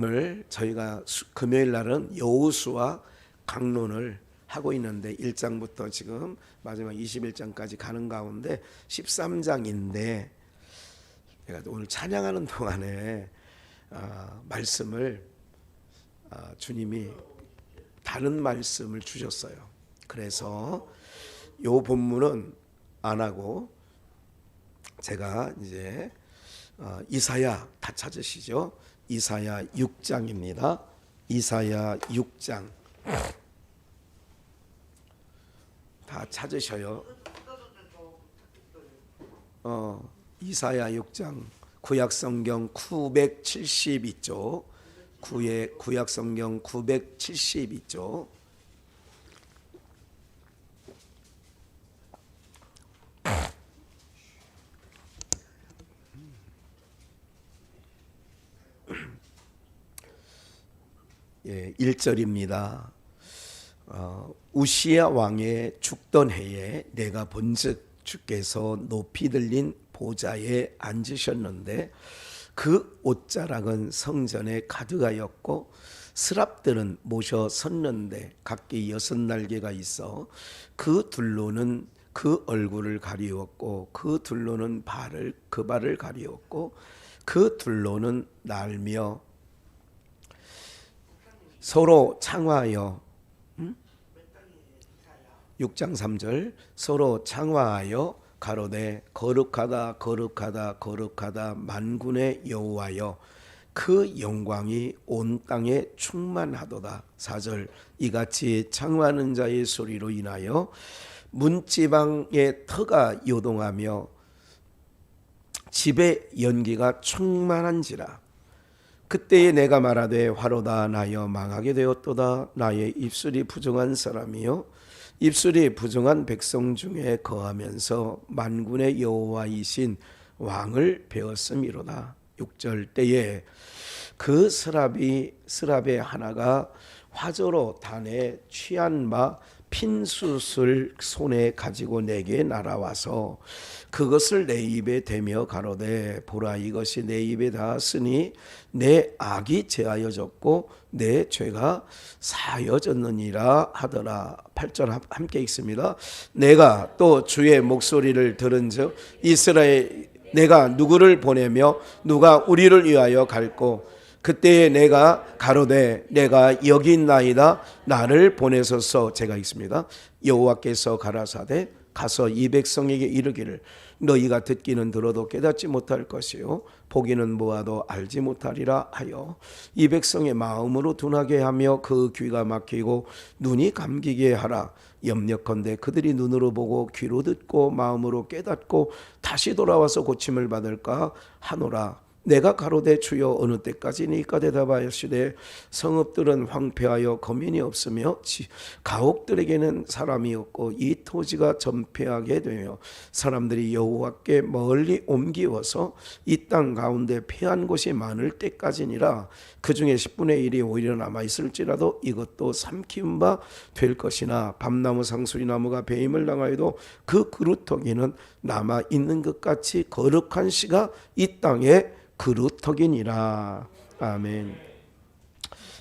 오늘 저희가 금요일 날은 여호수아 강론을 하고 있는데 1장부터 지금 마지막 21장까지 가는 가운데 13장인데 제가 오늘 찬양하는 동안에 말씀을 주님이 다른 말씀을 주셨어요. 그래서 요 본문은 안 하고 제가 이제 이사야 다 찾으시죠? 이사야 6장입니다. 이사야 6장 다 찾으셔요. 이사야 6장 구약성경 972쪽 구약성경 972쪽 예, 1절입니다. 우시야 왕의 죽던 해에 내가 본즉 주께서 높이 들린 보좌에 앉으셨는데 그 옷자락은 성전에 가득하였고 스랍들은 모셔 섰는데 각기 6날개가 있어 그 둘로는 그 얼굴을 가리웠고 그 둘로는 그 발을 가리웠고 그 둘로는 날며 서로 창화하여 6장 3절 서로 창화하여 가로되 거룩하다 거룩하다 거룩하다 만군의 여호와여 그 영광이 온 땅에 충만하도다. 4절 이같이 창화하는 자의 소리로 인하여 문지방의 터가 요동하며 집의 연기가 충만한지라. 그때에 내가 말하되 화로다 나여 망하게 되었도다. 나의 입술이 부정한 사람이요 입술이 부정한 백성 중에 거하면서 만군의 여호와이신 왕을 배웠음이로다. 6절 때에 그 스랍의 하나가 화저로 단에 취한 바 핀숯을 손에 가지고 내게 날아와서 그것을 내 입에 대며 가로되 보라 이것이 내 입에 닿았으니 내 악이 제하여졌고 내 죄가 사하여졌느니라 하더라. 8절 함께 읽습니다. 내가 또 주의 목소리를 들은즉 이스라엘 내가 누구를 보내며 누가 우리를 위하여 갈고 그때에 내가 가로되 내가 여기 있나이다 나를 보내소서. 제가 읽습니다. 여호와께서 가라사대 가서 이 백성에게 이르기를 너희가 듣기는 들어도 깨닫지 못할 것이요 보기는 보아도 알지 못하리라 하여 이 백성의 마음으로 둔하게 하며 그 귀가 막히고 눈이 감기게 하라. 염려컨대 그들이 눈으로 보고 귀로 듣고 마음으로 깨닫고 다시 돌아와서 고침을 받을까 하노라. 내가 가로되 주여 어느 때까지니까 대답하시되 성읍들은 황폐하여 거민이 없으며 가옥들에게는 사람이 없고 이 토지가 전폐하게 되며 사람들이 여호와께 멀리 옮기어서 이 땅 가운데 폐한 곳이 많을 때까지니라. 그 중에 10분의 1이 오히려 남아있을지라도 이것도 삼키운 바 될 것이나 밤나무 상수리나무가 배임을 당하여도 그 그루터기는 남아있는 것 같이 거룩한 씨가 이 땅에 그루터기니라. 아멘.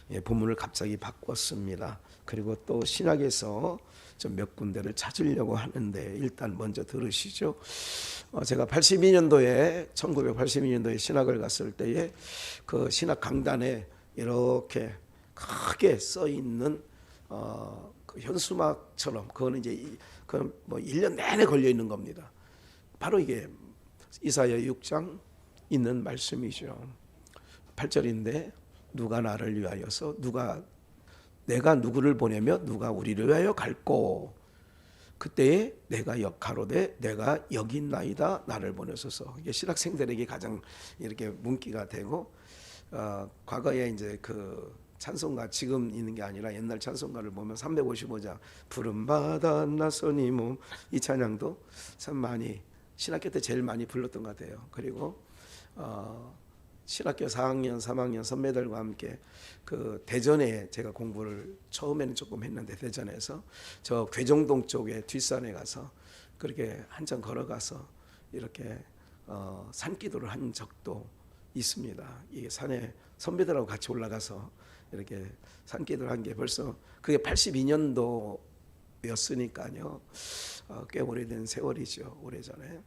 예, 본문을 갑자기 바꿨습니다. 그리고 또 신학에서 좀 몇 군데를 찾으려고 하는데 일단 먼저 들으시죠. 제가 1982년도에 신학을 갔을 때에 그 신학 강단에 이렇게 크게 써 있는 그 현수막처럼 그거는 이제 그 뭐 1년 내내 걸려 있는 겁니다. 바로 이게 이사야 6장 있는 말씀이죠. 8절인데 누가 나를 위하여서 내가 누구를 보내며 누가 우리를 위하여 갈꼬 그때에 내가 가로되 내가 여기 있나이다 나를 보내소서. 이게 신학생들에게 가장 이렇게 문기가 되고 과거에 이제 그 찬송가 지금 있는 게 아니라 옛날 찬송가를 보면 355장 푸른바다 나선이 몸 이 찬양도 참 많이 신학교 때 제일 많이 불렀던 것 같아요. 그리고 신학교 4학년, 3학년 선배들과 함께 그 대전에 제가 공부를 처음에는 조금 했는데 대전에서 저 괴정동 쪽에 뒷산에 가서 그렇게 한참 걸어가서 이렇게 산기도를 한 적도 있습니다. 이 산에 선배들하고 같이 올라가서 이렇게 산기도를 한 게 벌써 그게 82년도였으니까요. 꽤 오래된 세월이죠. 오래전에.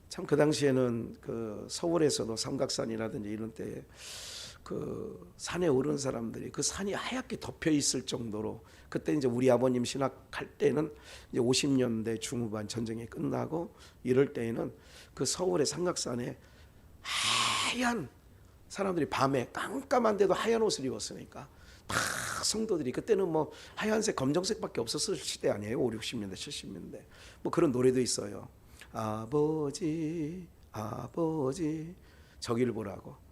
참 그 당시에는 그 서울에서도 삼각산이라든지 이런 때 그 산에 오른 사람들이 그 산이 하얗게 덮여 있을 정도로, 그때 이제 우리 아버님 신학할 때는 이제 50년대 중후반 전쟁이 끝나고 이럴 때에는 그 서울의 삼각산에 하얀 사람들이 밤에 깜깜한데도 하얀 옷을 입었으니까 다 성도들이, 그때는 뭐 하얀색 검정색밖에 없었을 시대 아니에요. 5, 60년대 70년대 뭐 그런 노래도 있어요. 아버지 아버지 저기를 보라고,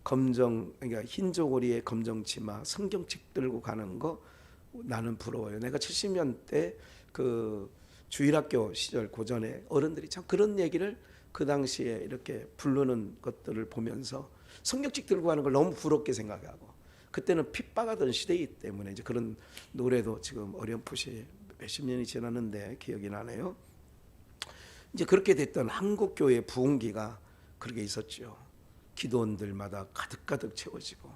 검정, 그러니까 흰 저고리에 검정 치마 성경책 들고 가는 거 나는 부러워요. 내가 70년대 그 주일학교 시절 고전에 어른들이 참 그런 얘기를 그 당시에 이렇게 부르는 것들을 보면서 성경책 들고 가는 걸 너무 부럽게 생각하고, 그때는 핍박하던 시대이기 때문에 이제 그런 노래도 지금 어렴풋이 몇십 년이 지났는데 기억이 나네요. 이제 그렇게 됐던 한국 교회 부흥기가 그렇게 있었죠. 기도원들마다 가득가득 채워지고.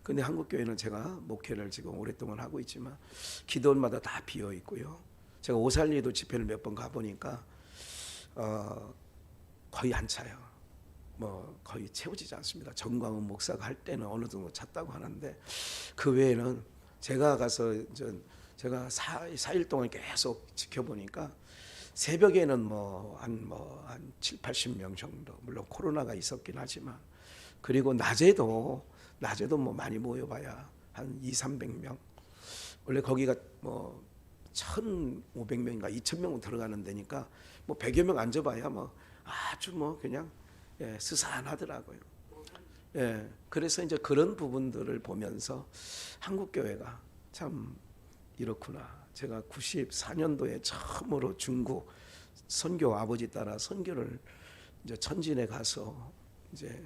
근데 한국 교회는 제가 목회를 지금 오랫동안 하고 있지만 기도원마다 다 비어 있고요. 제가 오살리도 집회를 몇 번 가보니까 거의 안 차요. 뭐 거의 채워지지 않습니다. 정광훈 목사가 할 때는 어느 정도 찼다고 하는데 그 외에는 제가 가서 제가 4일 동안 계속 지켜보니까 새벽에는 한 7, 80명 정도, 물론 코로나가 있었긴 하지만, 그리고 낮에도 뭐 많이 모여봐야 한 2, 300명. 원래 거기가 뭐 1,500명인가 2,000명 들어가는 데니까 뭐 100여 명 앉아봐야 뭐 아주 뭐 그냥 스산하더라고요. 그래서 이제 그런 부분들을 보면서 한국 교회가 참 이렇구나. 제가 94년도에 처음으로 중국 선교 아버지 따라 선교를 이제 천진에 가서 이제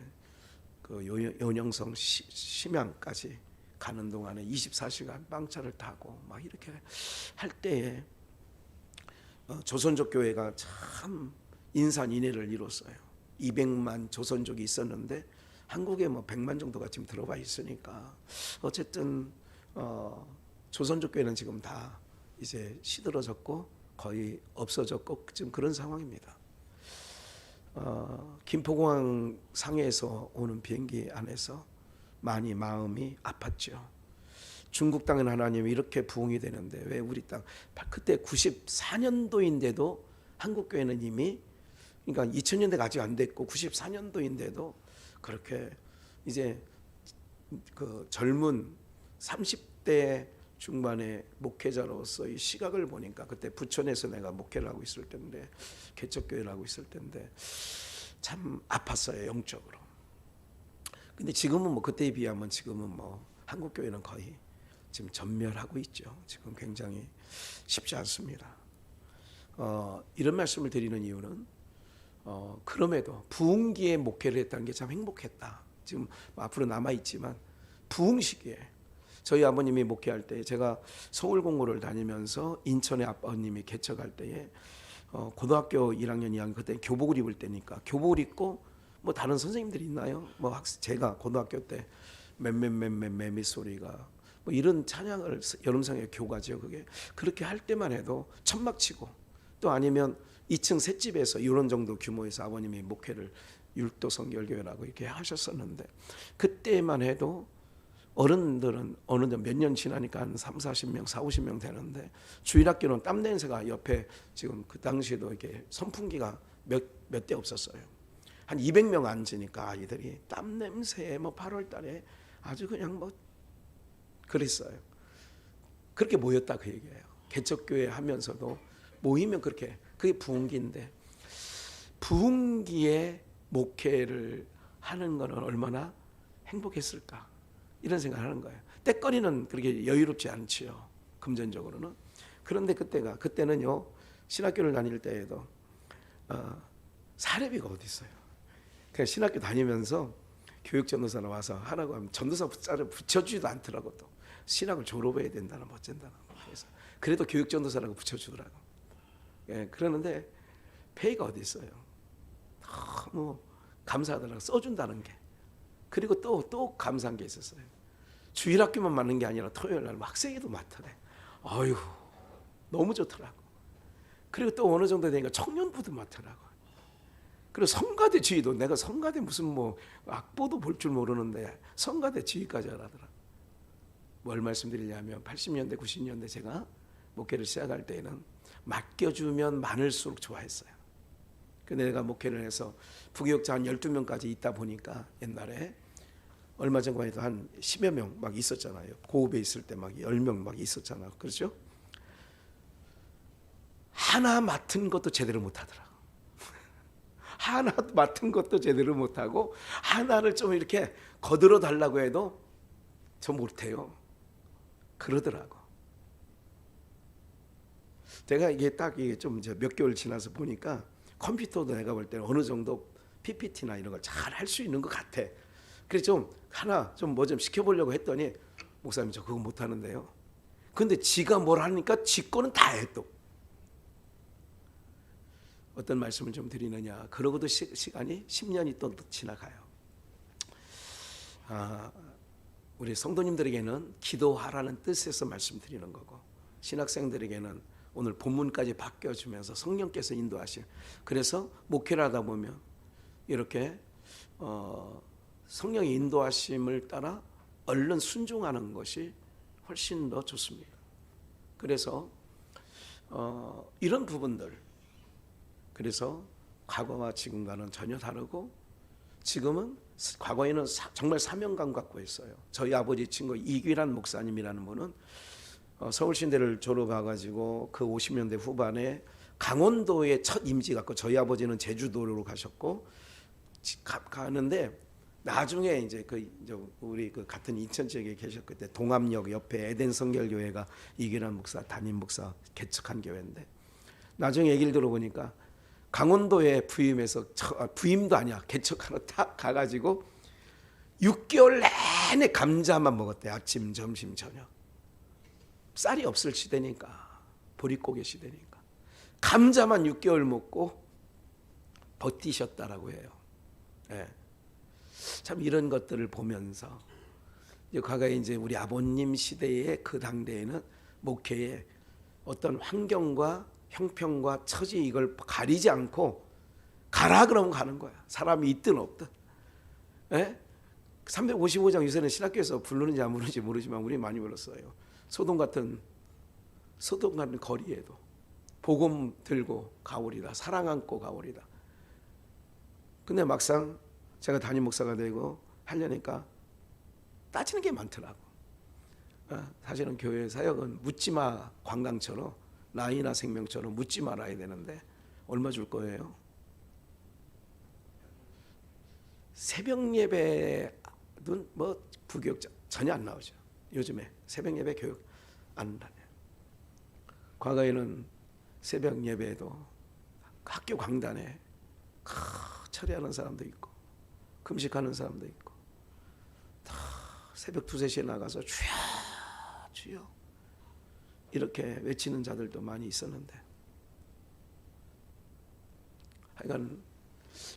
그 연영성 심양까지 가는 동안에 24시간 빵차를 타고 막 이렇게 할 때에 조선족 교회가 참 인산인해를 이뤘어요. 200만 조선족이 있었는데 한국에 뭐 100만 정도가 지금 들어와 있으니까 어쨌든 조선족 교회는 지금 다 이제 시들어졌고 거의 없어졌고 지금 그런 상황입니다. 김포공항 상해에서 오는 비행기 안에서 많이 마음이 아팠죠. 중국 땅은 하나님이 이렇게 부흥이 되는데 왜 우리 땅, 그때 94년도인데도 한국 교회는 이미, 그러니까 2000년대가 아직 안 됐고 94년도인데도 그렇게 이제 그 젊은 30대 중반의 목회자로서의 시각을 보니까, 그때 부천에서 내가 목회를 하고 있을 때인데, 개척교회를 하고 있을 때인데 참 아팠어요, 영적으로. 근데 지금은 뭐 그때에 비하면 지금은 뭐 한국 교회는 거의 지금 전멸하고 있죠. 지금 굉장히 쉽지 않습니다. 이런 말씀을 드리는 이유는 그럼에도 부흥기에 목회를 했다는 게 참 행복했다. 지금 앞으로 남아 있지만 부흥 시기에 저희 아버님이 목회할 때, 제가 서울 공고를 다니면서 인천에 아버님이 개척할 때에 고등학교 1학년 2학년 그때 교복을 입을 때니까 교복을 입고 뭐 다른 선생님들이 있나요? 뭐 제가 고등학교 때 매미 소리가 뭐 이런 찬양을 여름성의 교가죠. 그게 그렇게 할 때만 해도 천막 치고, 또 아니면 2층 셋집에서 이런 정도 규모에서 아버님이 목회를 율도 성결교회라고 이렇게 하셨었는데, 그때만 해도 어른들은 어느 몇 년 지나니까 한 3, 40명, 4, 50명 되는데 주일학교는 땀 냄새가 옆에 지금 그 당시에도 이렇게 선풍기가 몇 대 없었어요. 한 200명 앉으니까 아이들이 땀 냄새에 뭐 8월 달에 아주 그냥 뭐 그랬어요. 그렇게 모였다 그 얘기예요. 개척교회 하면서도 모이면 그렇게, 그게 부흥기인데, 부흥기에 목회를 하는 거는 얼마나 행복했을까, 이런 생각을 하는 거예요. 때거리는 그렇게 여유롭지 않지요, 금전적으로는. 그런데 그때는요, 신학교를 다닐 때에도 사례비가 어디 있어요. 그냥 신학교 다니면서 교육 전도사나 와서 하라고 하면 전도사 숫자를 붙여주지도 않더라고. 또 신학을 졸업해야 된다는 뭐 어쩐다는 그래서 그래도 교육 전도사라고 붙여주더라고. 그러는데 페이가 어디 있어요. 너무 감사하더라고. 써준다는 게. 그리고 또 감사한 게 있었어요. 주일학교만 맡는 게 아니라 토요일 날 학생회도 맡아내. 아유, 너무 좋더라고. 그리고 또 어느 정도 되니까 청년부도 맡으라고. 그리고 성가대 지휘도, 내가 성가대 무슨 뭐 악보도 볼 줄 모르는데 성가대 지휘까지 하라더라. 뭘 말씀드리냐면 80년대 90년대 제가 목회를 시작할 때에는 맡겨주면 많을수록 좋아했어요. 근데 내가 목회를 해서 부교육자 한 12명까지 있다 보니까 옛날에 얼마 전까지 해도 한 10여 명 막 있었잖아요. 고읍에 있을 때 막 10명 막 있었잖아요. 그렇죠? 하나 맡은 것도 제대로 못하더라고. 하나 맡은 것도 제대로 못하고 하나를 좀 이렇게 거들어 달라고 해도 저 못해요. 그러더라고. 제가 이게 딱 이게 좀 몇 개월 지나서 보니까 컴퓨터도 내가 볼 때는 어느 정도 PPT나 이런 걸 잘 할 수 있는 것 같아. 그래서 좀 하나 좀 뭐 좀 시켜보려고 했더니 목사님 저 그거 못하는데요. 근데 지가 뭘 하니까 지 거는 다 해 또. 어떤 말씀을 좀 드리느냐. 그러고도 시간이 10년이 또 지나가요. 우리 성도님들에게는 기도하라는 뜻에서 말씀드리는 거고 신학생들에게는 오늘 본문까지 바뀌어주면서 성령께서 인도하실. 그래서 목회를 하다 보면 이렇게 성령의 인도하심을 따라 얼른 순종하는 것이 훨씬 더 좋습니다. 그래서 이런 부분들, 그래서 과거와 지금과는 전혀 다르고 지금은 과거에는 정말 사명감 갖고 있어요. 저희 아버지 친구 이규란 목사님이라는 분은 서울신대를 졸업해가지고 그 50년대 후반에 강원도에 첫 임지 갔고 저희 아버지는 제주도로 가셨고 가는데 나중에 이제 우리 그 같은 인천 지역에 계셨을 때 동암역 옆에 에덴 성결교회가 이규란 목사 담임 목사 개척한 교회인데 나중에 얘기를 들어보니까 강원도에 부임해서 부임도 아니야 개척하러 딱 가가지고 6개월 내내 감자만 먹었대. 아침 점심 저녁. 쌀이 없을 시대니까 보릿고개 시대니까 감자만 6개월 먹고 버티셨다라고 해요. 네. 참 이런 것들을 보면서 과거에 이제 우리 아버님 시대의 그 당대에는 목회에 어떤 환경과 형편과 처지 이걸 가리지 않고 가라 그러면 가는 거야. 사람이 있든 없든. 예? 355장 요새는 신학교에서 부르는지 안 부르는지 모르지만 우리 많이 불렀어요. 소돔 같은 거리에도 복음 들고 가오리다. 사랑 안고 가오리다. 근데 막상 제가 담임 목사가 되고 하려니까 따지는 게 많더라고. 사실은 교회 사역은 묻지마 관광처럼 나이나 생명처럼 묻지 말아야 되는데 얼마 줄 거예요? 새벽 예배는 뭐 부교육자 전혀 안 나오죠. 요즘에 새벽 예배 교육 안 한다네. 과거에는 새벽 예배에도 학교 강단에 철회하는 사람도 있고 금식하는 사람도 있고 다 새벽 2, 3시에 나가서 주여 주여 이렇게 외치는 자들도 많이 있었는데 하여간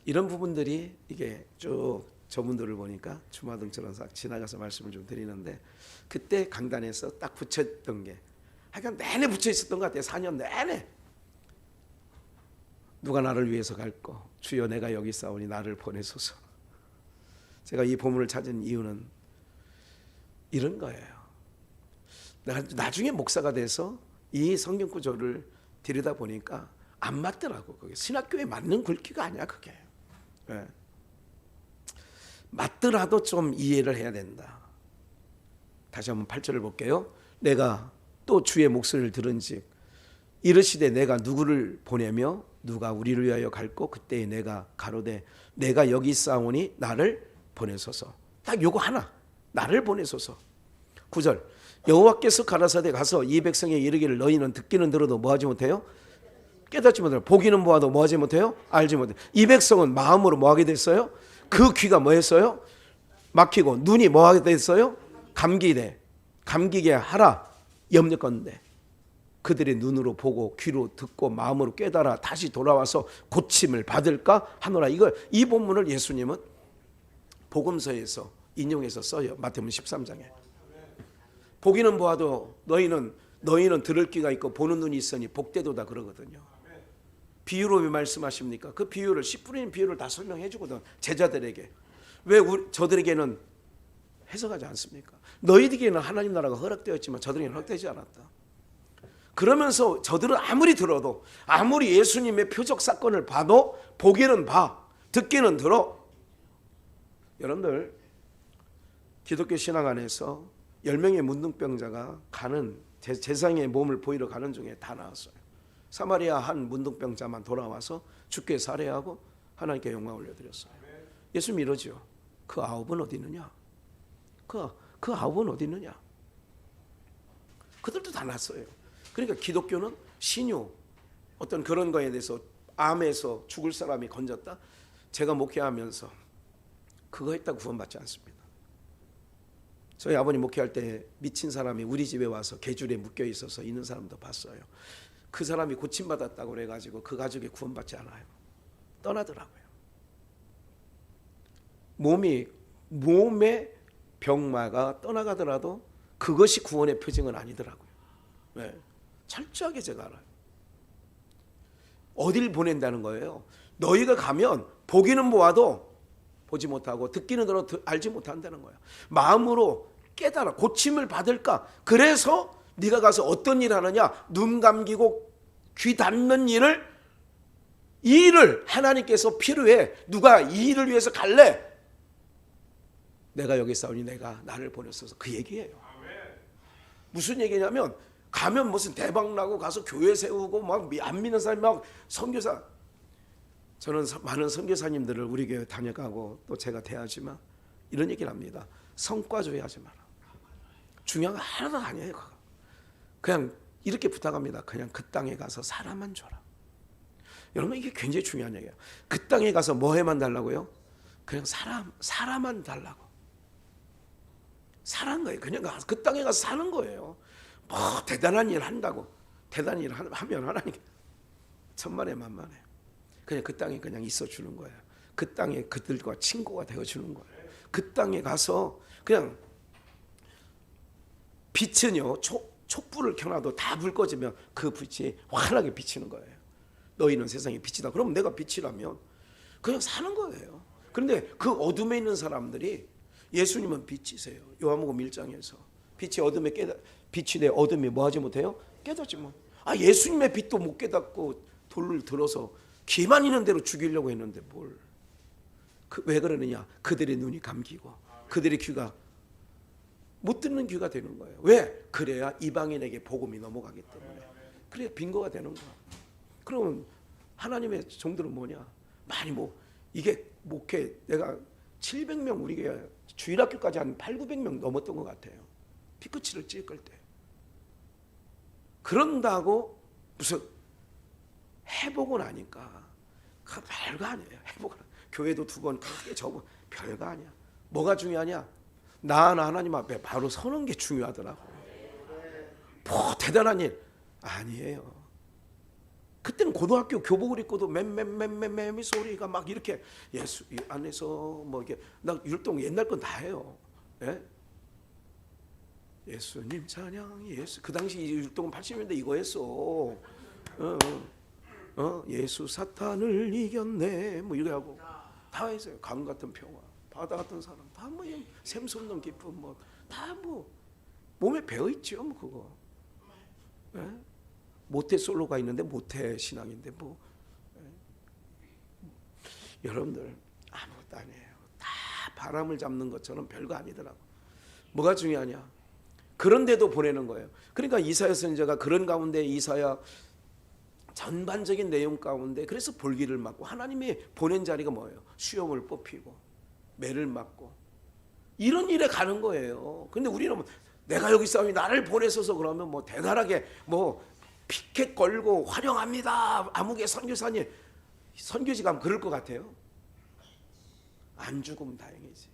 이런 부분들이 이게 쭉 저분들을 보니까 주마등처럼 싹 지나가서 말씀을 좀 드리는데 그때 강단에서 딱 붙였던 게 하여간 내내 붙여 있었던 것 같아요. 4년 내내. 누가 나를 위해서 갈고 주여 내가 여기 있사오니 나를 보내소서. 제가 이 보물을 찾은 이유는 이런 거예요. 나중에 목사가 돼서 이 성경 구조를 들여다보니까 안 맞더라고. 그게 신학교에 맞는 굵기가 아니야 그게. 네. 맞더라도 좀 이해를 해야 된다. 다시 한번 8절을 볼게요. 내가 또 주의 목소리를 들은즉 이르시되 내가 누구를 보내며 누가 우리를 위하여 갈고 그때에 내가 가로되 내가 여기 있사오니 나를 보내소서. 딱 요거 하나. 나를 보내소서. 9절 여호와께서 가라사대 가서 이 백성에 이르기를 너희는 듣기는 들어도 뭐하지 못해요? 깨닫지 못해요. 보기는 보아도 뭐하지 못해요? 알지 못해요. 이 백성은 마음으로 뭐하게 됐어요? 그 귀가 뭐했어요? 막히고 눈이 뭐하게 됐어요? 감기게 하라 염려건대. 그들의 눈으로 보고 귀로 듣고 마음으로 깨달아 다시 돌아와서 고침을 받을까 하노라. 이 본문을 예수님은 복음서에서 인용해서 써요. 마태복음 13장에. 보기는 보아도 너희는 들을 귀가 있고 보는 눈이 있으니 복되도다 그러거든요. 비유로 왜 말씀하십니까? 그 비유를 10분의 비유를 다 설명해 주거든. 제자들에게. 왜 저들에게는 해석하지 않습니까? 너희들에게는 하나님 나라가 허락되었지만 저들에게는 허락되지 않았다. 그러면서 저들은 아무리 들어도, 아무리 예수님의 표적 사건을 봐도 보기는 봐, 듣기는 들어. 여러분들 기독교 신앙 안에서 10명의 문둥병자가 가는 제사장의 몸을 보이러 가는 중에 다 나왔어요. 사마리아 한 문둥병자만 돌아와서 주께 살해하고 하나님께 영광 올려드렸어요. 예수님 이러죠. 그 9은 어디 있느냐? 그 9은 어디 있느냐? 그들도 다 났어요. 그러니까 기독교는 신유, 어떤 그런 거에 대해서 암에서 죽을 사람이 건졌다. 제가 목회하면서 그거 했다고 구원받지 않습니다. 저희 아버님 목회할 때 미친 사람이 우리 집에 와서 개줄에 묶여 있어서 있는 사람도 봤어요. 그 사람이 고침받았다고 그래가지고 그 가족이 구원받지 않아요. 떠나더라고요. 몸의 병마가 떠나가더라도 그것이 구원의 표징은 아니더라고요. 네. 철저하게 제가 알아요. 어딜 보낸다는 거예요? 너희가 가면 보기는 보아도 보지 못하고 듣기는 들어 알지 못한다는 거예요. 마음으로 깨달아 고침을 받을까? 그래서 네가 가서 어떤 일 하느냐? 눈 감기고 귀 닫는 이 일을 하나님께서 필요해. 누가 이 일을 위해서 갈래? 내가 여기 있사오니 내가 나를 보냈어서 그 얘기예요. 무슨 얘기냐면 가면 무슨 대박 나고 가서 교회 세우고 막 안 믿는 사람이 막 선교사. 저는 많은 선교사님들을 우리 교회 다녀가고 또 제가 대하지만 이런 얘기를 합니다. 성과주의 하지 마라. 중요한 거 하나도 아니에요. 그냥 이렇게 부탁합니다. 그냥 그 땅에 가서 사람만 줘라. 여러분 이게 굉장히 중요한 얘기예요. 그 땅에 가서 뭐 해만 달라고요? 그냥 사람만 달라고. 사는 거예요. 그냥 그 땅에 가서 사는 거예요. 뭐 대단한 일 한다고. 대단한 일 하면 하나님 천만에 만만해요. 그냥 그 땅에 그냥 있어 주는 거예요. 그 땅에 그들과 친구가 되어 주는 거예요. 그 땅에 가서 그냥 빛은요 촛불을 켜놔도 다 불 꺼지면 그 빛이 환하게 비치는 거예요. 너희는 세상의 빛이다. 그럼 내가 빛이라면 그냥 사는 거예요. 그런데 그 어둠에 있는 사람들이 예수님은 빛이세요. 요한복음 1장에서 빛이 어둠에 빛이 내 어둠이 뭐 하지 못해요? 깨닫지 못. 예수님의 빛도 못 깨닫고 돌을 들어서 귀만 있는 대로 죽이려고 했는데 뭘? 왜 그러느냐? 그들의 눈이 감기고 그들의 귀가 못 듣는 귀가 되는 거예요. 왜? 그래야 이방인에게 복음이 넘어가기 때문에. 그래야 빙거가 되는 거야. 그러면 하나님의 종들은 뭐냐? 많이 이게 목회 내가 700명 우리 교회 주일학교까지 한 800~900명 넘었던 것 같아요. 피크치를 찍을 때. 그런다고 무슨 해보고 나니까 그 별거 아니에요. 해보고 교회도 2번 크게 접어 별거 아니야. 뭐가 중요하냐? 나 하나님 앞에 바로 서는 게 중요하더라고. 뭐 대단한 일 아니에요. 그때는 고등학교 교복을 입고도 맴 소리가 막 이렇게 예수 안에서 뭐 이게 나 율동 옛날 건 다 해요. 예? 예수님 찬양 예수 그 당시 율동은 80년대 이거 했어. 예수 사탄을 이겼네 뭐 이래 하고 다 했어요. 강 같은 평화, 바다 같은 사랑, 다 뭐 샘솟는 기쁨 뭐 다 뭐 몸에 배어 있죠 뭐 그거. 예? 모태 솔로가 있는데 모태 신앙인데 뭐 여러분들 아무것도 아니에요. 다 바람을 잡는 것처럼 별거 아니더라고. 뭐가 중요하냐? 그런데도 보내는 거예요. 그러니까 이사야 선지자가 그런 가운데 이사야 전반적인 내용 가운데 그래서 볼기를 맞고 하나님이 보낸 자리가 뭐예요? 수염을 뽑히고 매를 맞고 이런 일에 가는 거예요. 근데 우리는 내가 여기 있사오니 나를 보내셔서 그러면 뭐 대단하게 뭐 피켓 걸고 환영합니다. 아무개 선교사님 선교지 가면 그럴 것 같아요? 안 죽으면 다행이지.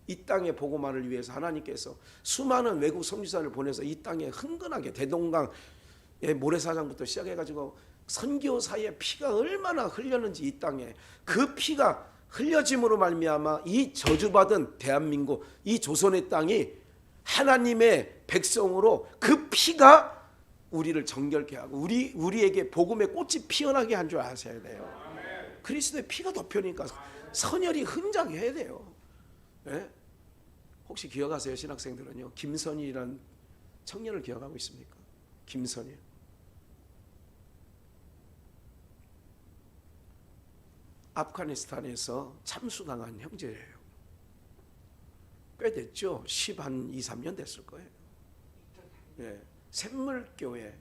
이 땅의 복음화를 위해서 하나님께서 수많은 외국 선교사를 보내서 이 땅에 흥건하게 대동강 예, 모래사장부터 시작해가지고 선교사의 피가 얼마나 흘렸는지 이 땅에 그 피가 흘려짐으로 말미암아 이 저주받은 대한민국 이 조선의 땅이 하나님의 백성으로 그 피가 우리를 정결케 하고 우리에게 복음의 꽃이 피어나게 한 줄 아셔야 돼요. 그리스도의 피가 덮여니까 선열이 흥장해야 돼요. 예? 혹시 기억하세요? 신학생들은요. 김선일이라는 청년을 기억하고 있습니까? 김선일. 아프가니스탄에서 참수당한 형제예요. 꽤 됐죠. 10한 2, 3년 됐을 거예요. 예. 샘물교회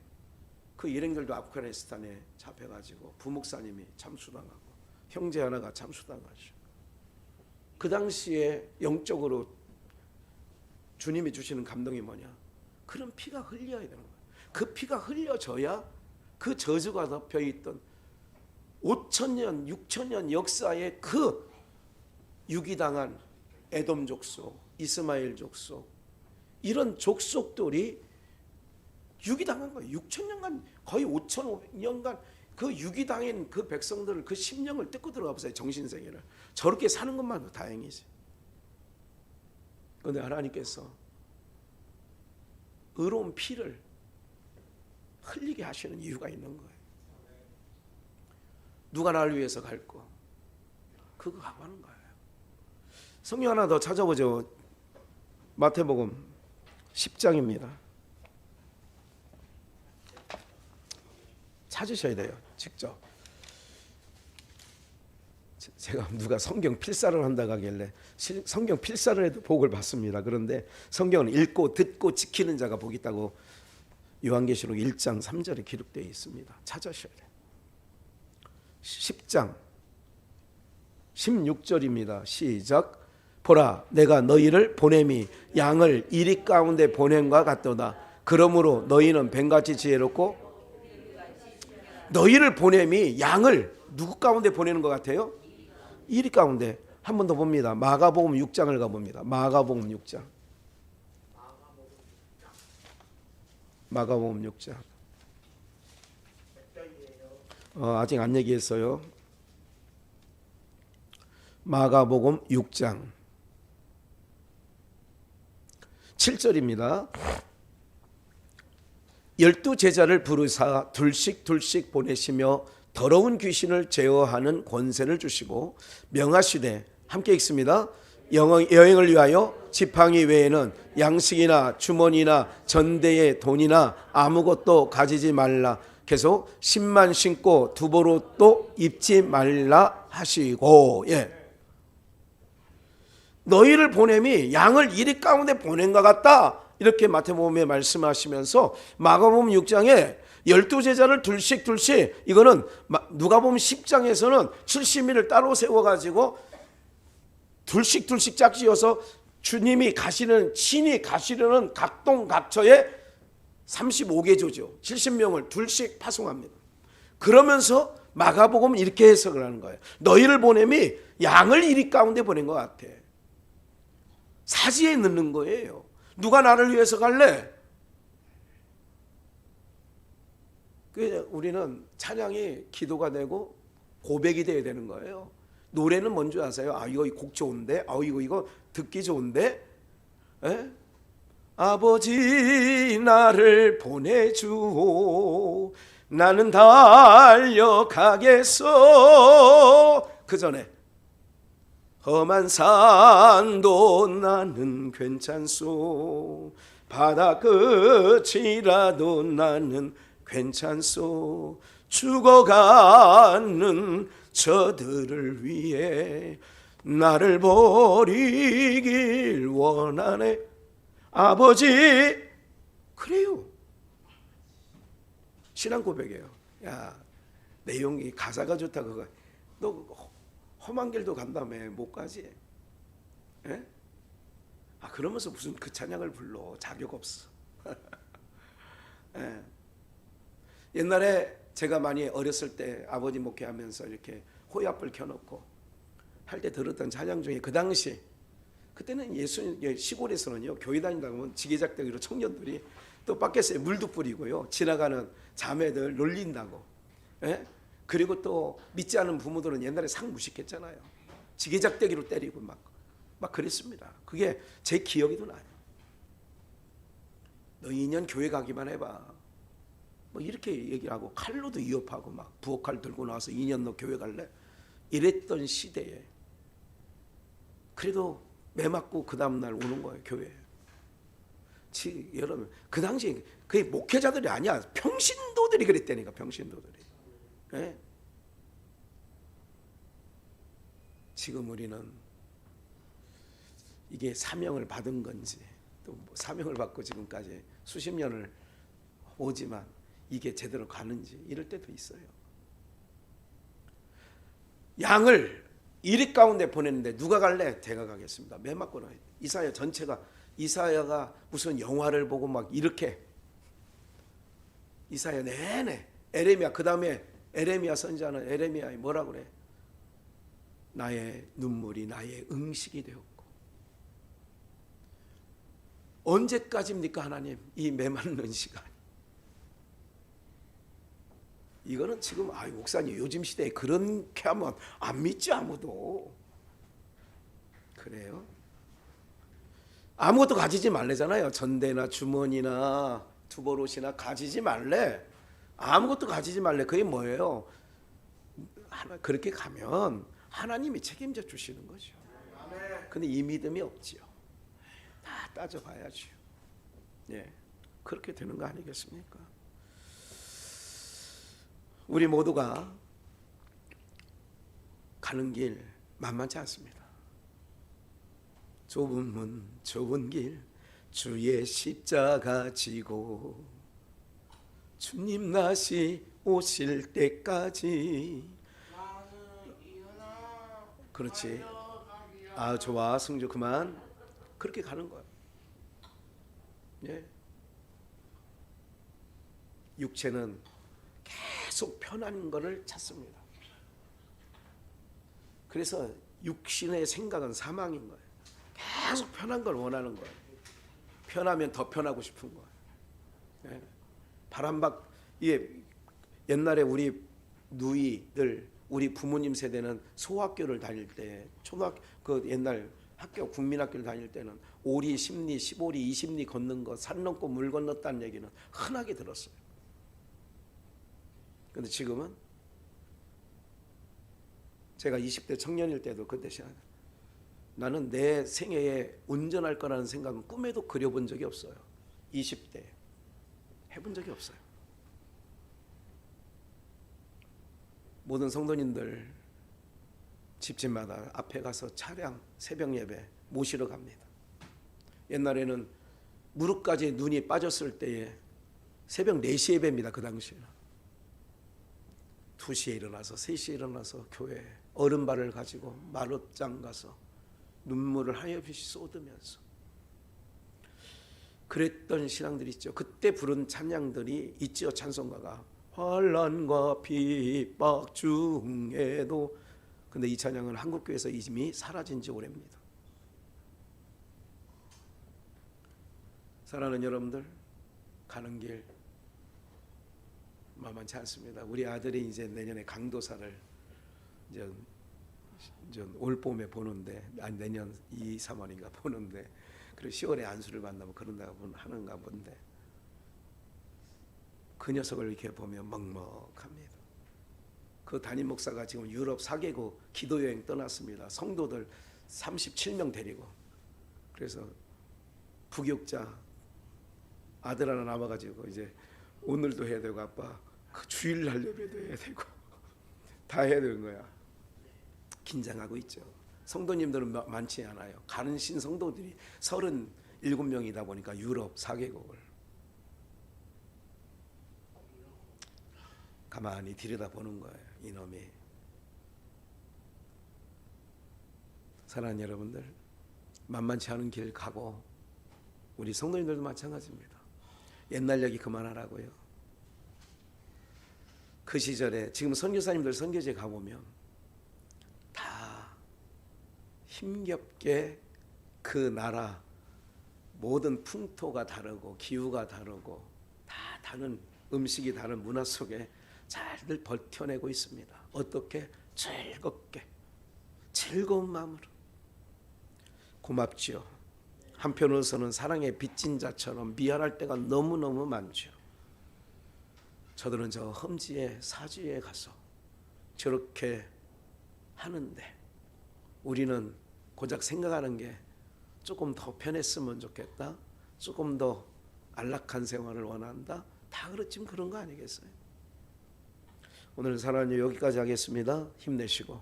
그 일행들도 아프가니스탄에 잡혀가지고 부목사님이 참수당하고 형제 하나가 참수당하죠. 그 당시에 영적으로 주님이 주시는 감동이 뭐냐? 그런 피가 흘려야 되는 거예요. 그 피가 흘려져야 그 저주가 덮여있던 5,000년, 6,000년 역사의 그 유기당한 에돔 족속, 이스마엘 족속 이런 족속들이 유기당한 거예요. 6,000년간 거의 5,500년간 그 유기당한 그 백성들을 그 심령을 뜯고 들어가 보세요. 정신세계를. 저렇게 사는 것만도 다행이지. 그런데 하나님께서 의로운 피를 흘리게 하시는 이유가 있는 거예요. 누가 나를 위해서 갈고 그거 가고 하는 거예요. 성경 하나 더 찾아보죠. 마태복음 10장입니다. 찾으셔야 돼요. 직접. 제가 누가 성경 필사를 한다고 하길래 성경 필사를 해도 복을 받습니다. 그런데 성경은 읽고 듣고 지키는 자가 복이 있다고 요한계시록 1장 3절에 기록되어 있습니다. 찾으셔야 돼요. 10장 16절입니다. 시작. 보라 내가 너희를 보냄이 양을 이리 가운데 보냄과 같도다. 그러므로 너희는 뱀같이 지혜롭고 너희를 보냄이 양을 누구 가운데 보내는 것 같아요? 이리 가운데. 한 번 더 봅니다. 마가복음 6장을 가봅니다. 마가복음 6장. 마가복음 6장. 아직 안 얘기했어요. 마가복음 6장 7절입니다. 12제자를 부르사 둘씩 보내시며 더러운 귀신을 제어하는 권세를 주시고 명하시되 함께 읽습니다. 여행을 위하여 지팡이 외에는 양식이나 주머니나 전대의 돈이나 아무것도 가지지 말라. 계속 신만 신고 두보로도 입지 말라 하시고. 예. 너희를 보냄이 양을 이리 가운데 보낸 것 같다. 이렇게 마태복음에 말씀하시면서 마가복음 6장에 12제자를 둘씩 이거는 누가복음 10장에서는 70일을 따로 세워가지고 둘씩 짝지어서 주님이 가시는 친히 가시려는 각동 각처에 35개조죠. 70명을 둘씩 파송합니다. 그러면서 마가복음은 이렇게 해석을 하는 거예요. 너희를 보냄이 양을 이리 가운데 보낸 것 같아. 사지에 넣는 거예요. 누가 나를 위해서 갈래? 우리는 찬양이 기도가 되고 고백이 돼야 되는 거예요. 노래는 뭔지 아세요? 이거 곡 좋은데? 이거 듣기 좋은데? 에? 아버지 나를 보내주오 나는 달려가겠어. 그 전에 험한 산도 나는 괜찮소 바다 끝이라도 나는 괜찮소 죽어가는 저들을 위해 나를 버리길 원하네 아버지. 그래요. 신앙 고백이에요. 야, 내용이 가사가 좋다 그거. 너 험한 길도 간다며 못 가지? 에? 그러면서 무슨 그 찬양을 불러. 자격 없어. 에. 옛날에 제가 많이 어렸을 때 아버지 목회하면서 이렇게 호야불 켜놓고 할 때 들었던 찬양 중에 그 당시 그때는 시골에서는요 교회 다닌다고 하면 지게작대기로 청년들이 또 밖에서 물도 뿌리고요. 지나가는 자매들 놀린다고. 예? 그리고 또 믿지 않은 부모들은 옛날에 상 무식했잖아요. 지게작대기로 때리고 막 그랬습니다. 그게 제 기억에도 나요. 너 2년 교회 가기만 해봐. 뭐 이렇게 얘기하고 칼로도 위협하고 막 부엌칼 들고 나와서 2년 너 교회 갈래? 이랬던 시대에 그래도 매 맞고 그 다음날 오는 거예요, 교회에. 여러분 그 당시에 그게 목회자들이 아니야, 평신도들이 그랬다니까. 평신도들이. 네? 지금 우리는 이게 사명을 받은 건지 또 뭐 사명을 받고 지금까지 수십 년을 오지만 이게 제대로 가는지 이럴 때도 있어요. 양을 이리 가운데 보냈는데 누가 갈래? 제가 가겠습니다. 매 맞고 나요. 이사야 전체가, 이사야가 무슨 영화를 보고 막 이렇게, 이사야 내내 에레미야, 그 다음에 에레미야 선지자는 에레미야에 뭐라 그래? 나의 눈물이 나의 음식이 되었고. 언제까지입니까 하나님 이 메마른 시간? 이거는 지금 목사님 요즘 시대에 그렇게 하면 안 믿지 아무도. 그래요? 아무것도 가지지 말래잖아요. 전대나 주머니나 투보롯이나 가지지 말래. 아무것도 가지지 말래. 그게 뭐예요? 그렇게 가면 하나님이 책임져 주시는 거죠. 근데 이 믿음이 없지요. 다 따져봐야죠. 예, 그렇게 되는 거 아니겠습니까? 우리 모두가 가는 길 만만치 않습니다. 좁은 문 좁은 길 주의 십자가 지고 주님 다시 오실 때까지. 그렇지. 좋아 승주 그만. 그렇게 가는 거야. 예. 육체는 계속 편한 것을 찾습니다. 그래서 육신의 생각은 사망인 거예요. 계속 편한 걸 원하는 거예요. 편하면 더 편하고 싶은 거예요. 예. 바람박, 옛날에 우리 누이들, 우리 부모님 세대는 소학교를 다닐 때, 초등학교, 그 옛날 학교, 국민학교를 다닐 때는 오리, 10리, 15리, 20리 걷는 거, 산 넘고 물 건넜다는 얘기는 흔하게 들었어요. 근데 지금은 제가 20대 청년일 때도 그때 나는 내 생애에 운전할 거라는 생각은 꿈에도 그려본 적이 없어요. 20대 해본 적이 없어요. 모든 성도님들 집집마다 앞에 가서 차량 새벽 예배 모시러 갑니다. 옛날에는 무릎까지 눈이 빠졌을 때에 새벽 4시 예배입니다. 그 당시에는 2시에 일어나서 3시에 일어나서 교회 얼음발을 가지고 마룻장 가서 눈물을 하염없이 쏟으면서 그랬던 신앙들이 있죠. 그때 부른 찬양들이 있죠. 찬송가가 환난과 핍박 중에도. 근데 이 찬양은 한국교회에서 이미 사라진 지 오래입니다. 사랑하는 여러분들, 가는 길 만만치 않습니다. 우리 아들이 이제 내년에 강도사를 이제 올 봄에 보는데, 내년 2, 3월인가 보는데, 그리고 10월에 안수를 받나고 그런다고 하는가 본데, 그 녀석을 이렇게 보면 먹먹합니다. 그 담임 목사가 지금 유럽 4개국 기도여행 떠났습니다. 성도들 37명 데리고. 그래서 부교육자 아들 하나 남아가지고 이제 오늘도 해야 되고, 아빠 그 주일날 예배도 해야 되고 다 해야 되는 거야. 긴장하고 있죠. 성도님들은 많지 않아요. 가는 신성도들이 37명이다 보니까 유럽 4개국을 가만히 들여다보는 거예요. 이놈이. 사랑하는 여러분들, 만만치 않은 길 가고, 우리 성도님들도 마찬가지입니다. 옛날 얘기 그만하라고요. 그 시절에 지금 선교사님들 선교지에 가보면 다 힘겹게 그 나라 모든 풍토가 다르고 기후가 다르고 다 다른 음식이 다른 문화 속에 잘들 버텨내고 있습니다. 어떻게? 즐겁게, 즐거운 마음으로. 고맙지요. 한편으로서는 사랑의 빚진 자처럼 미안할 때가 너무너무 많죠. 저들은 저 험지에 사지에 가서 저렇게 하는데 우리는 고작 생각하는 게 조금 더 편했으면 좋겠다, 조금 더 안락한 생활을 원한다. 다 그렇지만 그런 거 아니겠어요? 오늘 사랑하는 여기까지 하겠습니다. 힘내시고.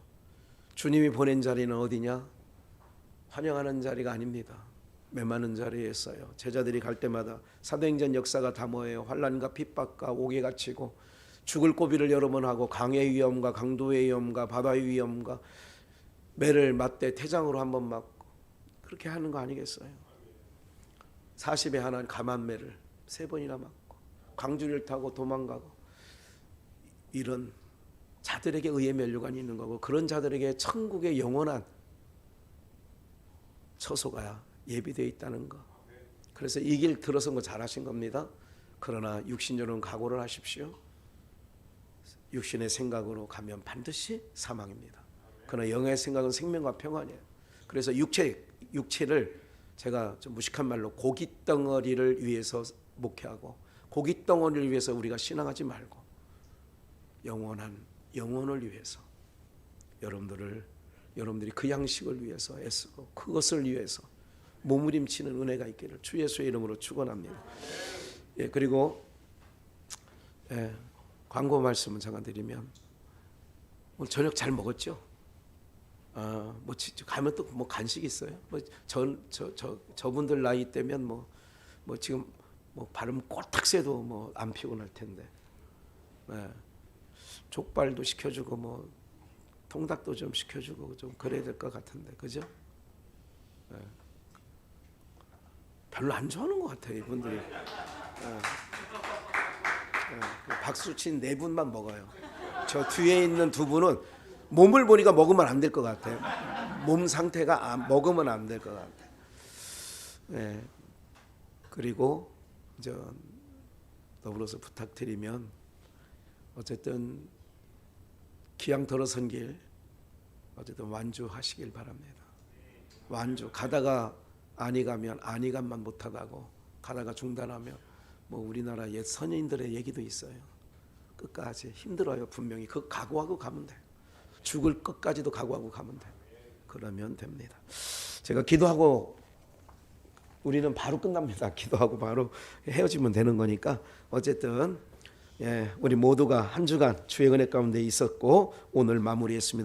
주님이 보낸 자리는 어디냐? 환영하는 자리가 아닙니다. 메마른 자리에 있어요. 제자들이 갈 때마다 사도행전 역사가 다 뭐예요? 환난과 핍박과 옥에 갇히고 죽을 고비를 여러 번 하고 강의 위험과 강도의 위험과 바다의 위험과 매를 맞대 태장으로 한 번 맞고 그렇게 하는 거 아니겠어요? 40에 하나 감한매를 3번이나 맞고 광주리를 타고 도망가고 이런 자들에게 의의 면류관이 있는 거고 그런 자들에게 천국의 영원한 처소가 예비되어 있다는 거. 그래서 이 길 들어선 거 잘하신 겁니다. 그러나 육신적으로는 각오를 하십시오. 육신의 생각으로 가면 반드시 사망입니다. 그러나 영의 생각은 생명과 평안이에요. 그래서 육체를 제가 좀 무식한 말로 고깃덩어리를 위해서 목회하고 고깃덩어리를 위해서 우리가 신앙하지 말고 영원한 영혼을 위해서 여러분들이 그 양식을 위해서 애쓰고 그것을 위해서 몸부림치는 은혜가 있기를 주 예수의 이름으로 축원합니다. 예, 그리고 광고 말씀을 잠깐 드리면 오늘 저녁 잘 먹었죠? 뭐 가면 또 뭐 간식 있어요? 뭐 저분들 나이 때면 뭐 지금 뭐 발음 꼴딱 새도 뭐 안 피곤할 텐데. 족발도 시켜주고 뭐 통닭도 좀 시켜주고 좀 그래야 될 것 같은데, 그죠? 별로 안 좋아하는 것 같아요 이분들이. 박수 친 4분만 먹어요. 저 뒤에 있는 2분은 몸을 보니까 먹으면 안 될 것 같아요. 몸 상태가 먹으면 안 될 것 같아요. 그리고 더불어서 부탁드리면 어쨌든 기왕 들어선 길 어쨌든 완주하시길 바랍니다. 완주. 가다가 안이 가면 안이감만 못하다고 가다가 중단하면 뭐 우리나라 옛 선인들의 얘기도 있어요. 끝까지 힘들어요. 분명히 그 각오하고 가면 돼요. 죽을 것까지도 각오하고 가면 돼요. 그러면 됩니다. 제가 기도하고 우리는 바로 끝납니다. 기도하고 바로 헤어지면 되는 거니까 어쨌든 우리 모두가 한 주간 주의 은혜 가운데 있었고 오늘 마무리했습니다.